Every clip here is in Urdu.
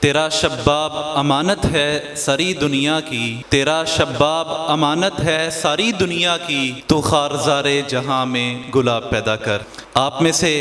تیرا شباب امانت ہے ساری دنیا کی، تیرا شباب امانت ہے ساری دنیا کی، تو خارزار جہاں میں گلاب پیدا کر۔ آپ میں سے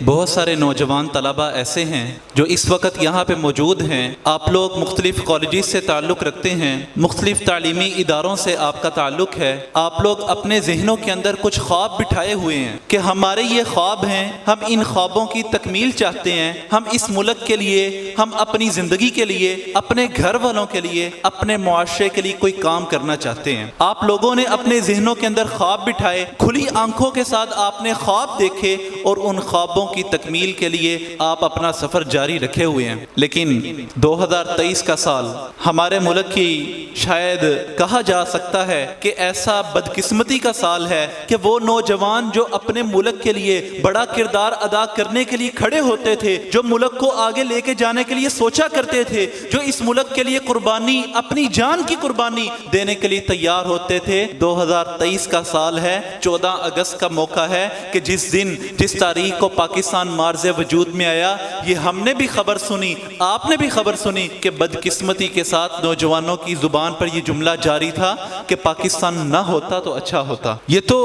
بہت سارے نوجوان طلبہ ایسے ہیں جو اس وقت یہاں پہ موجود ہیں۔ آپ لوگ مختلف کالجز سے تعلق رکھتے ہیں، مختلف تعلیمی اداروں سے آپ کا تعلق ہے۔ آپ لوگ اپنے ذہنوں کے اندر کچھ خواب بٹھائے ہوئے ہیں کہ ہمارے یہ خواب ہیں، ہم ان خوابوں کی تکمیل چاہتے ہیں، ہم اس ملک کے لیے، ہم اپنی زندگی کے لیے، اپنے گھر والوں کے لیے، اپنے معاشرے کے لیے کوئی کام کرنا چاہتے ہیں۔ آپ لوگوں نے اپنے ذہنوں کے اندر خواب بٹھائے، کھلی آنکھوں کے ساتھ آپ نے خواب دیکھے اور ان خوابوں کی تکمیل کے لیے آپ اپنا سفر جاری رکھے ہوئے ہیں۔ لیکن 2023 کا سال ہمارے ملک کی شاید کہا جا سکتا ہے کہ ایسا بدقسمتی کا سال ہے کہ وہ نوجوان جو اپنے ملک کے لیے بڑا کردار ادا کرنے کے لیے کھڑے ہوتے تھے، جو ملک کو آگے لے کے جانے کے لیے سوچا کرتے تھے، جو اس ملک کے لیے قربانی، اپنی جان کی قربانی دینے کے لیے تیار ہوتے تھے، 2023 کا سال ہے، 14 اگست کا موقع ہے کہ جس دن، جس تاریخ کو پاکستان مارز وجود میں آیا، یہ ہم نے بھی خبر سنی، آپ نے بھی خبر سنی کہ بدقسمتی کے ساتھ نوجوانوں کی زبان پر یہ جملہ جاری تھا کہ پاکستان نہ ہوتا تو اچھا ہوتا۔ یہ تو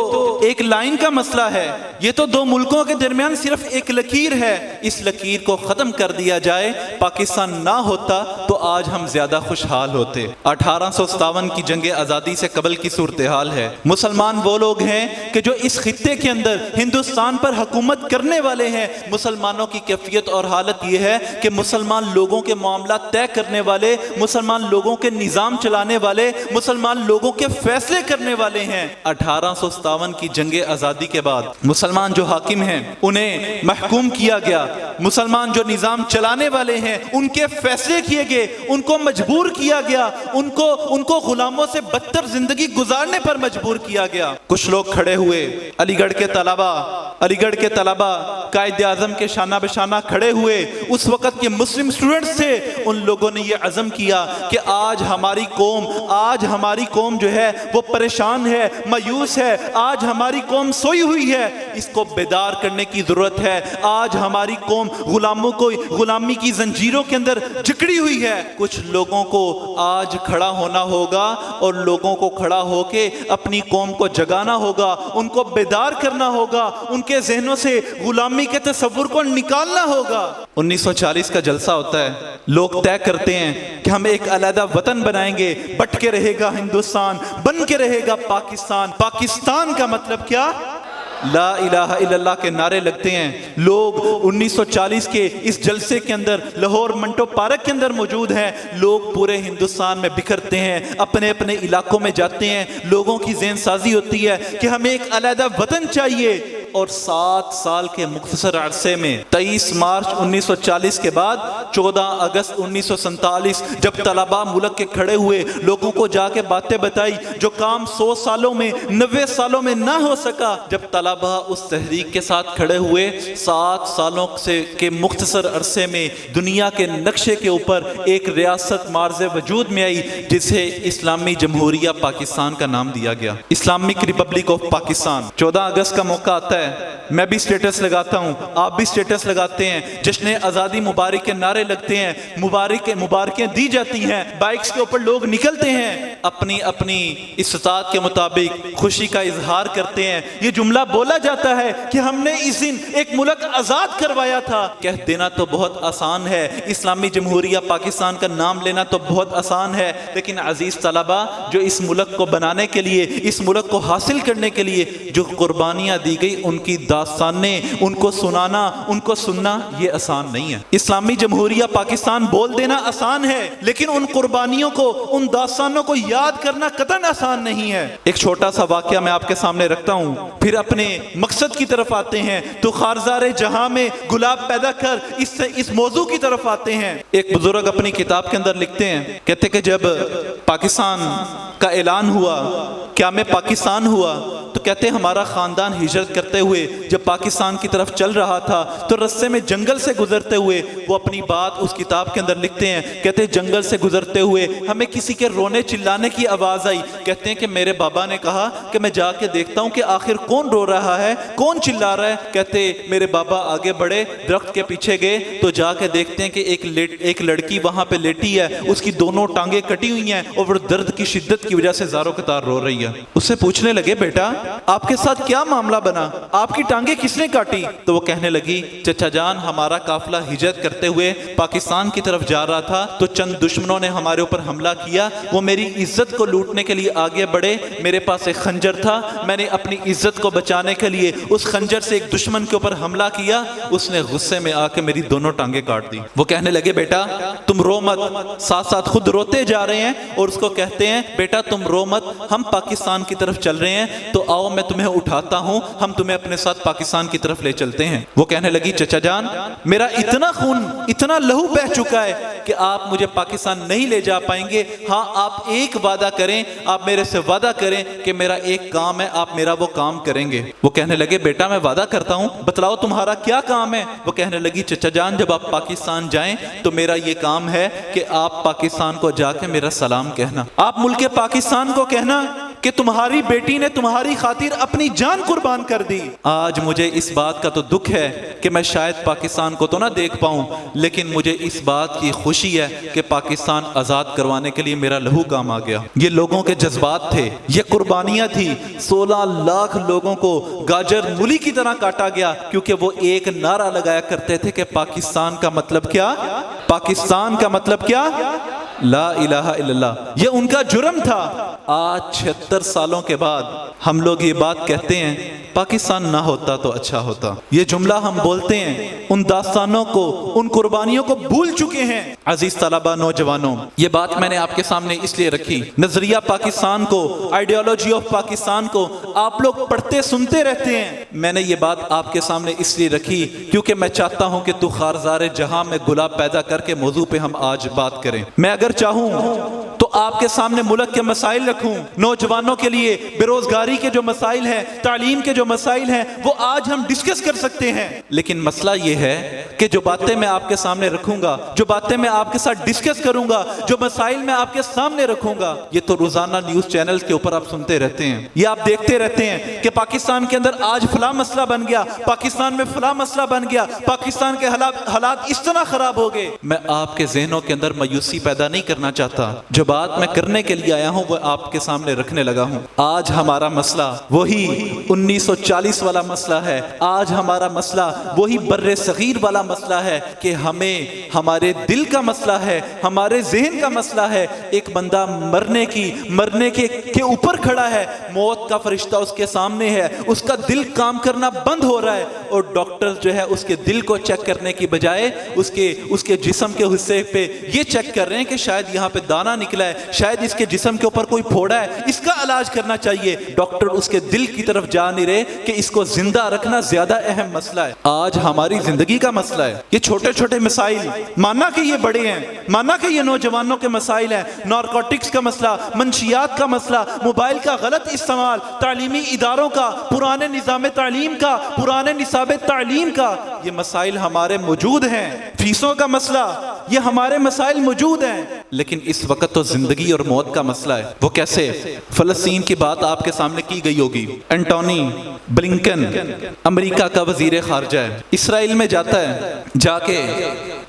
ایک لائن کا مسئلہ ہے، یہ تو دو ملکوں کے درمیان صرف ایک لکیر ہے، اس لکیر کو ختم کر دیا جائے، پاکستان نہ ہوتا تو آج ہم زیادہ خوشحال ہوتے۔ 1857 کی جنگ آزادی سے قبل کی صورتحال ہے۔ مسلمان وہ لوگ ہیں کہ جو اس خطے کے اندر ہندوستان پر حکومت کرنے والے ہیں۔ مسلمانوں کی کیفیت اور حالت یہ ہے کہ مسلمان لوگوں کے معاملات طے کرنے والے، مسلمان لوگوں کے نظام چلانے والے، مسلمان لوگوں کے فیصلے کرنے والے ہیں۔ 1857 کی جنگ آزادی کے بعد مسلمان جو حاکم ہیں انہیں محکوم کیا گیا، مسلمان جو نظام چلانے والے ہیں ان کے فیصلے کیے گئے، ان کو مجبور کیا گیا، ان کو غلاموں سے بدتر زندگی گزارنے پر مجبور کیا گیا۔ کچھ لوگ کھڑے ہوئے، علی گڑھ کے طلبہ قائد اعظم کے شانہ بشانہ کھڑے ہوئے، اس وقت کے مسلم اسٹوڈنٹس تھے، ان لوگوں نے یہ عزم کیا کہ آج ہماری قوم جو ہے وہ پریشان ہے، مایوس ہے، آج ہماری قوم سوئی ہوئی ہے، اس کو بیدار کرنے کی ضرورت ہے۔ آج ہماری قوم غلامی کی زنجیروں کے اندر جکڑی ہوئی ہے۔ کچھ لوگوں کو آج کھڑا ہونا ہوگا اور لوگوں کو کھڑا ہو کے اپنی قوم کو جگانا ہوگا، ان کو بیدار کرنا ہوگا، ان کے ذہنوں سے غلامی کے تصور کو نکالنا ہوگا۔ 1940 کا جلسہ ہوتا ہے، لوگ طے کرتے ہیں کہ ہم ایک علیحدہ وطن بنائیں گے، بٹ کے رہے گا ہندوستان، بن کے رہے گا پاکستان۔ پاکستان کا مطلب کیا؟ لا الہ الا اللہ کے نعرے لگتے ہیں۔ لوگ 1940 کے اس جلسے کے اندر لاہور منٹو پارک کے اندر موجود ہیں، لوگ پورے ہندوستان میں بکھرتے ہیں، اپنے اپنے علاقوں میں جاتے ہیں، لوگوں کی ذہن سازی ہوتی ہے کہ ہمیں ایک علیحدہ وطن چاہیے۔ اور 7 سال کے مختصر عرصے میں 23 مارچ 1940 کے بعد 14 اگست 1947 جب طلباء ملک کے کھڑے ہوئے، لوگوں کو جا کے باتیں بتائی، جو کام 100 سالوں میں 90 سالوں میں نہ ہو سکا، جب طلباء اس تحریک کے ساتھ کھڑے ہوئے، 7 سالوں کے مختصر عرصے میں دنیا کے نقشے کے اوپر ایک ریاست مارز وجود میں آئی جسے اسلامی جمہوریہ پاکستان کا نام دیا گیا، اسلامک ریپبلک آف پاکستان۔ 14 اگست کا موقع آتا ہے، میں بھی سٹیٹس لگاتا ہوں، آپ بھی سٹیٹس لگاتے ہیں، جشن آزادی مبارک کے نعرے لگتے ہیں، مبارکیں دی جاتی ہیں، بائکس کے اوپر لوگ نکلتے ہیں، اپنی استطاعت کے مطابق خوشی کا اظہار کرتے ہیں۔ یہ جملہ بولا جاتا ہے کہ ہم نے اس دن ایک ملک آزاد کروایا تھا۔ کہہ دینا تو بہت آسان ہے، اسلامی جمہوریہ پاکستان کا نام لینا تو بہت آسان ہے، لیکن عزیز طلبہ، جو اس ملک کو بنانے کے لیے، اس ملک کو حاصل کرنے کے لیے جو قربانیاں دی گئی، ان کی داستانیں، ان کو سنانا، ان کو سننا یہ آسان نہیں ہے۔ اسلامی جمہوریہ پاکستان بول دینا آسان ہے، لیکن ان قربانیوں کو، ان داستانوں کو یاد کرنا قطعاً آسان نہیں ہے۔ ایک چھوٹا سا واقعہ میں آپ کے سامنے رکھتا ہوں، پھر اپنے مقصد کی طرف آتے ہیں۔ تو خارزار جہاں میں گلاب پیدا کر، اس موضوع کی طرف آتے ہیں۔ ایک بزرگ اپنی کتاب کے اندر لکھتے ہیں، کہتے کہ جب پاکستان کا اعلان ہوا، قیام پاکستان ہوا، تو کہتے ہیں ہمارا خاندان ہجرت کرتے ہوئے جب پاکستان کی طرف چل رہا تھا تو رستے میں جنگل سے گزرتے ہوئے وہ اپنی بات اس کتاب کے اندر لکھتے ہیں، کہتے ہیں جنگل سے گزرتے ہوئے ہمیں کسی کے رونے چلانے کی آواز آئی، کہتے ہیں کہ میرے بابا نے کہا کہ میں جا کے دیکھتا ہوں کہ آخر کون رو رہا ہے، کون چلا رہا ہے۔ کہتے میرے بابا آگے بڑھے، درخت کے پیچھے گئے تو جا کے دیکھتے ہیں کہ ایک لڑکی وہاں پہ لیٹی ہے، اس کی دونوں ٹانگیں کٹی ہوئی ہیں اور وہ درد کی شدت کی وجہ سے زاروں قطار رو رہی ہے۔ اس سے پوچھنے لگے بیٹا آپ کے ساتھ کیا معاملہ بنا، آپ کی ٹانگیں کس نے کاٹی؟ تو وہ کہنے لگی چچا جان ہمارا قافلہ ہجرت کرتے ہوئے پاکستان کی طرف جا رہا تھا تو چند دشمنوں نے ہمارے اوپر حملہ کیا، وہ میری عزت کو لوٹنے کے لیے آگے بڑھے، میرے پاس ایک خنجر تھا، میں نے اپنی عزت کو بچانے کے لیے اس خنجر سے ایک دشمن کے اوپر حملہ کیا، اس نے غصے میں آ کے میری دونوں ٹانگیں کاٹ دی۔ وہ کہنے لگے بیٹا تم رو مت، ساتھ ساتھ خود روتے جا رہے ہیں اور اس کو کہتے ہیں بیٹا تم رو مت، ہم پاکستان کی طرف چل رہے ہیں تو آؤ میں تمہیں اٹھاتا ہوں، ہم تمہیں اپنے ساتھ پاکستان کی طرف لے چلتے ہیں۔ وہ کہنے لگی چچا جان میرا اتنا خون اتنا لہو بہہ چکا ہے کہ آپ مجھے پاکستان نہیں لے جا پائیں گے، ہاں آپ ایک وعدہ کریں، آپ میرے سے وعدہ کریں کہ میرا ایک کام ہے، آپ میرا وہ کام کریں گے۔ وہ کہنے لگے بیٹا میں وعدہ کرتا ہوں، بتلاؤ تمہارا کیا کام ہے؟ وہ کہنے لگی چچا جان جب آپ پاکستان جائیں تو میرا یہ کام ہے کہ آپ پاکستان کو جا کے میرا سلام کہنا، آپ ملک پاکستان کو کہنا کہ تمہاری بیٹی نے تمہاری خاطر اپنی جان قربان کر دی۔ آج مجھے اس بات کا تو دکھ ہے کہ میں شاید پاکستان کو تو نہ دیکھ پاؤں، لیکن مجھے اس بات کی خوشی ہے کہ پاکستان آزاد کروانے کے لیے میرا لہو کام آ گیا۔ یہ لوگوں کے جذبات تھے، یہ قربانیاں تھی، 16 لاکھ لوگوں کو گاجر مولی کی طرح کاٹا گیا کیونکہ وہ ایک نعرہ لگایا کرتے تھے کہ پاکستان کا مطلب کیا؟ پاکستان کا مطلب کیا؟ لا الہ الا اللہ۔ یہ ان کا جرم تھا۔ آج 76 سالوں کے بعد ہم لوگ یہ بات کہتے ہیں پاکستان نہ ہوتا تو اچھا ہوتا، یہ جملہ ہم بولتے ہیں، ان داستانوں کو ان قربانیوں کو بھول چکے ہیں۔ عزیز طلبہ نوجوانوں یہ بات میں نے آپ کے سامنے اس لیے رکھی، نظریہ پاکستان کو، آئیڈیالوجی آف پاکستان کو آپ لوگ پڑھتے سنتے رہتے ہیں، میں نے یہ بات آپ کے سامنے اس لیے رکھی کیونکہ میں چاہتا ہوں کہ تو خارزار جہاں میں گلاب پیدا کر کے موضوع پہ ہم آج بات کریں۔ میں اگر چاہوں تو آپ کے سامنے ملک کے مسائل رکھوں، نوجوانوں کے لیے بے روزگاری کے جو مسائل ہیں، تعلیم کے جو مسائل ہیں وہ آج ہم ڈسکس کر سکتے ہیں، لیکن مسئلہ یہ ہے کہ جو باتیں میں آپ کے سامنے رکھوں گا، جو باتیں میں آپ کے ساتھ ڈسکس کروں گا، جو مسائل میں آپ کے سامنے رکھوں گا، یہ تو روزانہ نیوز چینل کے اوپر آپ سنتے رہتے ہیں، یہ آپ دیکھتے رہتے ہیں کہ پاکستان کے اندر آج فلاں مسئلہ بن گیا، پاکستان میں فلاں مسئلہ بن گیا، پاکستان کے حالات اس طرح خراب ہو گئے۔ میں آپ کے ذہنوں کے اندر مایوسی پیدا نہیں کرنا چاہتا، جو بات میں کرنے کے لیے آیا ہوں وہ آپ کے سامنے رکھنے لگا ہوں۔ آج ہمارا مسئلہ وہی 1940 والا مسئلہ ہے، آج ہمارا مسئلہ وہی بر صغیر والا مسئلہ ہے کہ ہمیں ہمارے دل کا مسئلہ ہے، ہمارے ذہن کا مسئلہ ہے۔ ایک بندہ مرنے کے اوپر کھڑا ہے، موت کا فرشتہ اس کے سامنے ہے، اس کا دل کام کرنا بند ہو رہا ہے اور ڈاکٹر جو ہے اس کے دل کو چیک کرنے کی بجائے اس کے جسم کے حصے پہ یہ چیک کر رہے ہیں کہ شاید یہاں پہ دانا نکلا ہے، شاید اس کے جسم کے اوپر کوئی پھوڑا ہے، اس کا علاج کرنا چاہیے۔ ڈاکٹر اس کے دل کی طرف جا نہیں رہے کہ اس کو زندہ رکھنا زیادہ اہم مسئلہ ہے۔ آج ہماری زندگی کا مسئلہ ہے یہ چھوٹے چھوٹے مسائل، مانا کہ یہ بڑے ہیں، مانا کہ یہ نوجوانوں کے مسائل ہیں، نارکوٹکس کا مسئلہ، منشیات کا مسئلہ، موبائل کا غلط استعمال، تعلیمی اداروں کا، پرانے نظام تعلیم کا، پرانے نصاب تعلیم کا، یہ مسائل ہمارے موجود ہیں۔ فیسوں کا مسئلہ، یہ ہمارے مسائل موجود ہیں، لیکن اس وقت تو زندگی اور موت کا مسئلہ ہے۔ وہ کیسے؟ فلسطین کی بات آپ کے سامنے کی گئی ہوگی، اینٹونی بلنکن امریکہ کا وزیر خارجہ ہے، اسرائیل میں جاتا ہے، جا کے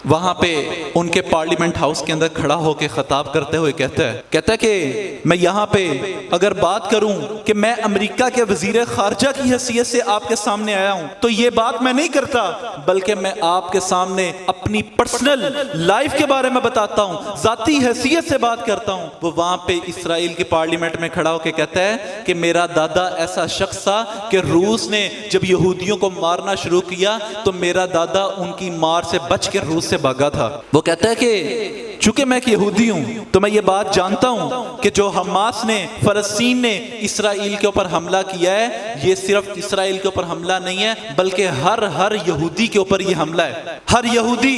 وہاں پہ ان کے پارلیمنٹ ہاؤس کے اندر کھڑا ہو کے خطاب کرتے ہوئے کہتا ہے کہ میں یہاں پہ اگر بات کروں کہ میں امریکہ کے وزیر خارجہ کی حیثیت سے آپ کے سامنے آیا ہوں تو یہ بات میں نہیں کرتا، بلکہ میں آپ کے سامنے اپنی پرسنل لائف کے بارے میں بتاتا ہوں، ذاتی حیثیت سے بات کرتا ہوں۔ وہ وہاں پہ اسرائیل کی پارلیمنٹ میں کھڑا ہو کے کہتا ہے کہ میرا دادا ایسا شخص تھا کہ روس نے جب یہودیوں کو مارنا شروع کیا تو میرا دادا ان کی مار سے بچ کے روس سے بھاگا تھا۔ وہ کہتا ہے کہ چونکہ میں ایک یہودی ہوں تو میں یہ بات جانتا ہوں کہ جو حماس نے، فلسطین نے اسرائیل کے اوپر حملہ کیا ہے، یہ صرف اسرائیل کے اوپر حملہ نہیں ہے بلکہ ہر یہودی کے اوپر یہ حملہ ہے۔ ہر یہودی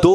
2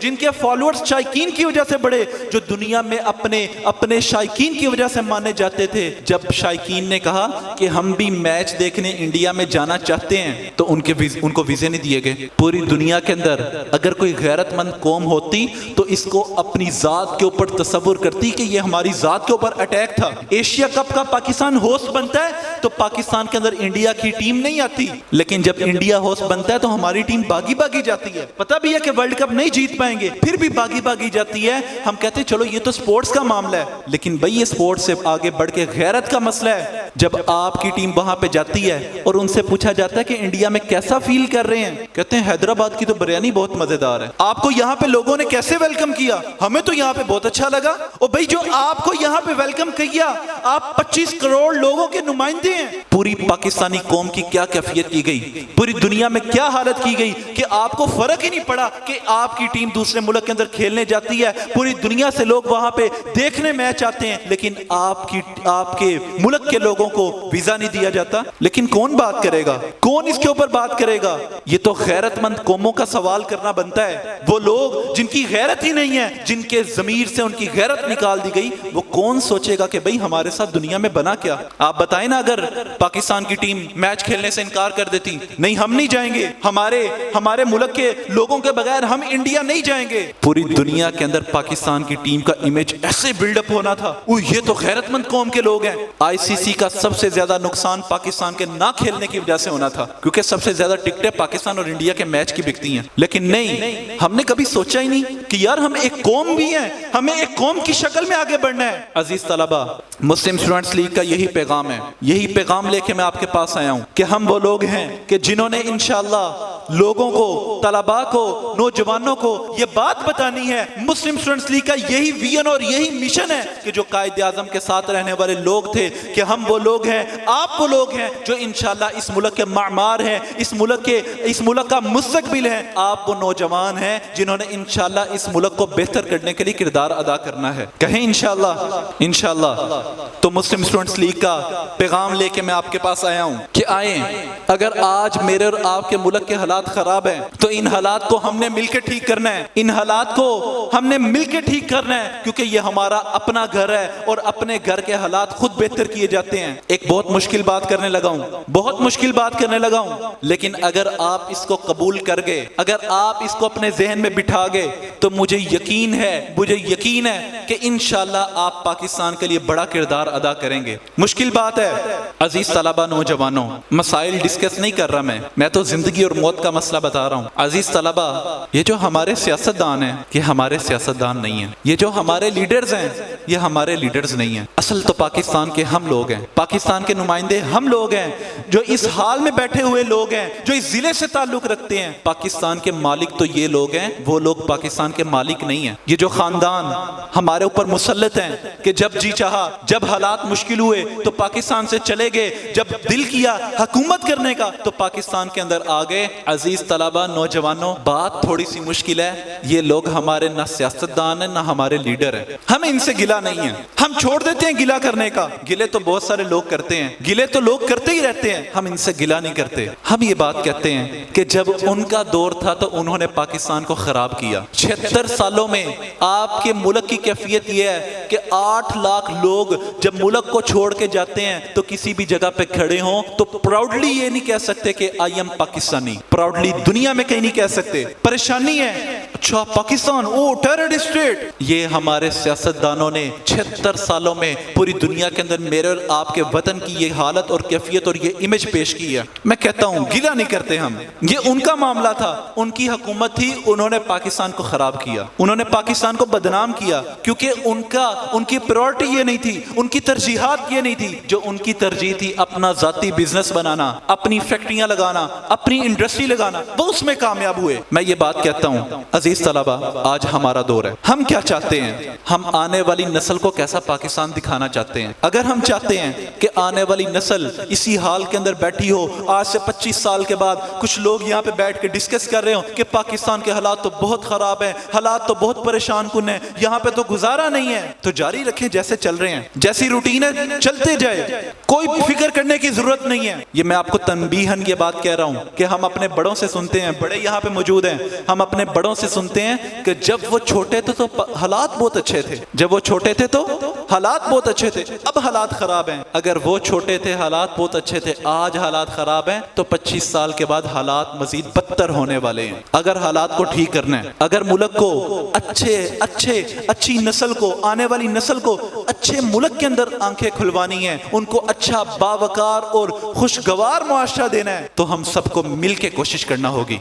جن کے فالوورز شائقین کی وجہ سے بڑھے، جو دنیا میں اپنے شائقین کی وجہ سے مانے جاتے تھے، جب شائقین نے کہا کہ ہم بھی میچ دیکھنے انڈیا میں جانا چاہتے ہیں تو ان کو ویزے نہیں دیے گئے۔ پوری دنیا کے اندر اگر کوئی غیرت مند قوم ہوتی تو اس کو اپنی ذات کے اوپر تصور کرتی کہ یہ ہماری ذات کے اوپر اٹیک تھا۔ ایشیا کپ کا پاکستان ہوسٹ بنتا ہے تو پاکستان کے اندر انڈیا کی ٹیم نہیں آتی، لیکن جب انڈیا ہوسٹ بنتا ہے تو ہماری ٹیم باغی باغی جاتی ہے۔ پتہ بھی ہے کہ ورلڈ کپ نہیں جیت پائیں گے، پھر بھی باغی باغی جاتی ہے۔ ہم کہتے ہیں چلو یہ تو سپورٹس کا معاملہ ہے، لیکن بھائی یہ سپورٹس سے آگے بڑھ کے غیرت کا مسئلہ ہے۔ جب آپ کی ٹیم وہاں پہ جاتی ہے اور ان سے پوچھا جاتا ہے کہ انڈیا میں کیسا فیل کر رہے ہیں، کہتے ہیں حیدرآباد کی تو بریانی بہت مزیدار ہے۔ آپ کو یہاں پہ لوگوں نے کیسے ویلکم کیا؟ ہمیں تو یہاں پہ بہت اچھا لگا۔ اور بھائی جو آپ کو یہاں پہ ویلکم کیا، آپ 25 کروڑ لوگوں کے نمائندے ہیں۔ پوری پاکستانی قوم کی کیا کیفیت کی گئی، پوری دنیا میں کیا حالت کی گئی کہ آپ کو فرق ہی نہیں پڑا کہ آپ کی ٹیم دوسرے ملک کے اندر کھیلنے جاتی ہے، پوری دنیا سے لوگ وہاں پہ دیکھنے میچ آتے ہیں، لیکن آپ کے ملک کے لوگوں کو ویزا نہیں دیا جاتا۔ لیکن کون بات کرے گا، کون اس کے اوپر بات کرے گا؟ یہ تو غیرت مند قوموں کا سوال کرنا بنتا ہے۔ وہ لوگ جن کی غیرت ہی نہیں ہے، جن کے ضمیر سے ان کی غیرت نکال دی گئی، وہ کون سوچے گا کہ بھئی ہمارے ساتھ دنیا میں بنا کیا؟ آپ بتائیں نا، اگر پاکستان کی ٹیم میچ کھیلنے سے انکار کر دیتی، نہیں ہم نہیں جائیں گے، ہمارے ملک کے لوگوں کے بغیر ہم انڈیا نہیں جائیں گے، پوری دنیا کے اندر پاکستان کی ٹیم کا امیج ایسے بلڈ اپ ہونا تھا، یہ تو غیرت مند قوم کے لوگ ہیں۔ آئی سی سی کا سب سے زیادہ نقصان پاکستان کے نہ کھیلنے کی وجہ سے ہونا تھا، کیونکہ سب سے زیادہ ٹکٹیں پاکستان اور انڈیا کے میچ کی بکتی ہیں۔ لیکن نہیں، ہم نے کبھی سوچا ہی نہیں کہ یار ہم ایک قوم بھی ہیں، ہمیں ایک قوم کی شکل میں آگے بڑھنا ہے۔ عزیز طلبہ، مسلم اسٹوڈنٹس لیگ کا یہی پیغام ہے، یہی پیغام لے کے میں آپ کے پاس آیا ہوں کہ ہم وہ لوگ ہیں کہ جنہوں نے انشاءاللہ لوگوں کو، طلباء کو، نوجوانوں کو یہ بات بتانی ہے۔ مسلم اسٹوڈنٹس لیگ کا یہی ویژن اور یہی مشن ہے کہ جو قائد اعظم کے ساتھ رہنے والے لوگ تھے کہ ہم وہ لوگ ہیں، آپ وہ لوگ ہیں جو انشاءاللہ اس ملک کے معمار ہیں، اس ملک کا مستقبل ہیں۔ آپ وہ نوجوان ہیں جنہوں نے انشاءاللہ اس ملک کو بہتر کرنے کے لیے کردار ادا کرنا ہے۔ کہیں انشاءاللہ۔ تو مسلم اسٹوڈنٹس لیگ کا پیغام لے کے میں آپ کے پاس آیا ہوں کہ آئیں، اگر آج میرے اور آپ کے ملک کے حالات خراب ہیں تو ان حالات کو ہم نے مل کے ٹھیک کرنا ہے، ان حالات کو ہم نے مل کے ٹھیک کرنا ہے، کیونکہ یہ ہمارا اپنا گھر ہے اور اپنے گھر کے حالات خود بہتر کیے جاتے ہیں۔ ایک بہت مشکل بات کرنے لگا ہوں، لیکن اگر آپ اس کو قبول کر گئے، اگر آپ اس کو اپنے ذہن میں بٹھا گئے تو مجھے یقین ہے کہ انشاءاللہ آپ پاکستان کے لیے بڑا کردار ادا کریں گے۔ مشکل بات ہے عزیز طلبہ، نوجوانوں، مسائل ڈسکس نہیں کر رہا میں تو زندگی اور موت کا مسئلہ بتا رہا ہوں۔ عزیز طلبہ، یہ جو ہمارے سیاستدان ہیں یہ ہمارے سیاستدان نہیں ہیں، یہ جو ہمارے لیڈرز ہیں یہ ہمارے لیڈرز نہیں ہیں۔ اصل تو پاکستان کے ہم لوگ ہیں، پاکستان کے نمائندے ہم لوگ ہیں، جو اس حال میں بیٹھے ہوئے لوگ ہیں، جو اس ضلع سے تعلق رکھتے ہیں۔ پاکستان کے مالک تو یہ لوگ ہیں، وہ لوگ پاکستان کے مالک نہیں ہیں۔ یہ جو خاندان ہمارے اوپر مسلط ہیں کہ جب جی چاہا، جب حالات مشکل ہوئے تو پاکستان سے چلے گئے، جب دل کیا حکومت کرنے کا تو پاکستان کے اندر آ گئے۔ عزیز طلبہ، نوجوانوں، بات تھوڑی سی مشکل ہے، یہ لوگ ہمارے نہ سیاستدان ہیں نہ ہمارے لیڈر ہیں۔ ہمیں ان سے گلہ نہیں ہے، ہم چھوڑ دیتے ہیں گلہ کرنے کا، گلے تو بہت سارے لوگ کرتے ہیں، گلے تو لوگ کرتے ہی رہتے ہیں، ہم ان سے گلہ نہیں کرتے۔ ہم یہ بات کہتے ہیں کہ جب ان کا دور تھا تو انہوں نے پاکستان کو خراب کیا۔ 76 سالوں میں آپ کے ملک کی کیفیت یہ ہے کہ 8 لاکھ لوگ جب ملک کو چھوڑ کے جاتے ہیں تو کسی بھی جگہ پہ کھڑے ہوں تو پراؤڈلی یہ نہیں کہہ سکتے کہ آئی ایم پاکستانی، پراؤڈلی دنیا میں کہیں نہیں کہہ سکتے۔ پریشانی ہے، اچھا پاکستان، او ٹیرر اسٹیٹ۔ یہ ہمارے سیاستدانوں نے 76 سالوں میں پوری دنیا کے اندر میرے اور آپ کے وطن کی یہ حالت اور کیفیت اور یہ امیج پیش کی ہے۔ میں کہتا ہوں گلہ نہیں کرتے ہم، یہ ان کا معاملہ تھا، ان کی حکومت تھی، انہوں نے پاکستان کو خراب کیا، انہوں نے پاکستان کو بدنام کیا، کیونکہ ان کی پرائورٹی یہ نہیں تھی، ان کی ترجیحات یہ نہیں تھی۔ جو ان کی ترجیح تھی اپنا ذاتی بزنس بنانا، اپنی فیکٹریاں لگانا، اپنی انڈسٹری لگانا، وہ اس میں کامیاب ہوئے۔ میں یہ بات کہتا ہوں عزیز طلبہ، آج ہمارا دور ہے، ہم کیا چاہتے ہیں؟ ہم آنے والی نسل کو کیسا پاکستان دکھانا چاہتے ہیں؟ اگر ہم چاہتے ہیں کہ آنے والی نسل اسی حال کے اندر بیٹھی ہو، آج سے 25 سال کے بعد کچھ لوگ یہاں پہ بیٹھ کے ڈسکس کر رہے ہوں کہ پاکستان کے حالات تو بہت خراب ہیں، حالات تو بہت پریشان کن ہیں، یہاں پہ تو گزارا نہیں ہے، تو جاری رکھیں جیسے چل رہے ہیں، جیسی روٹین ہے چلتے جائے، کوئی فکر کرنے کی ضرورت نہیں ہے۔ یہ میں آپ کو تنبیہاً یہ بات کہہ رہا ہوں کہ ہم اپنے بڑوں سے سنتے ہیں, بڑے یہاں پہ موجود ہیں, ہم اپنے بڑوں سے سنتے ہیں کہ جب وہ چھوٹے تھے تو حالات بہت اچھے تھے, جب وہ چھوٹے تھے تو حالات بہت اچھے تھے, اب حالات خراب ہیں. اگر وہ چھوٹے تھے حالات بہت اچھے تھے, آج حالات خراب ہیں, تو 25 سال کے بعد حالات مزید بدتر ہونے والے ہیں. اگر حالات کو ٹھیک کرنا ہے, اگر ملک کو اچھی نسل کو, آنے والی نسل کو اچھے ملک کے اندر آنکھیں کھلوانی ہیں, ان کو اچھا باوقار اور خوشگوار معاشرہ دینا ہے, تو ہم سب کو مل کے کوشش کرنا ہوگی.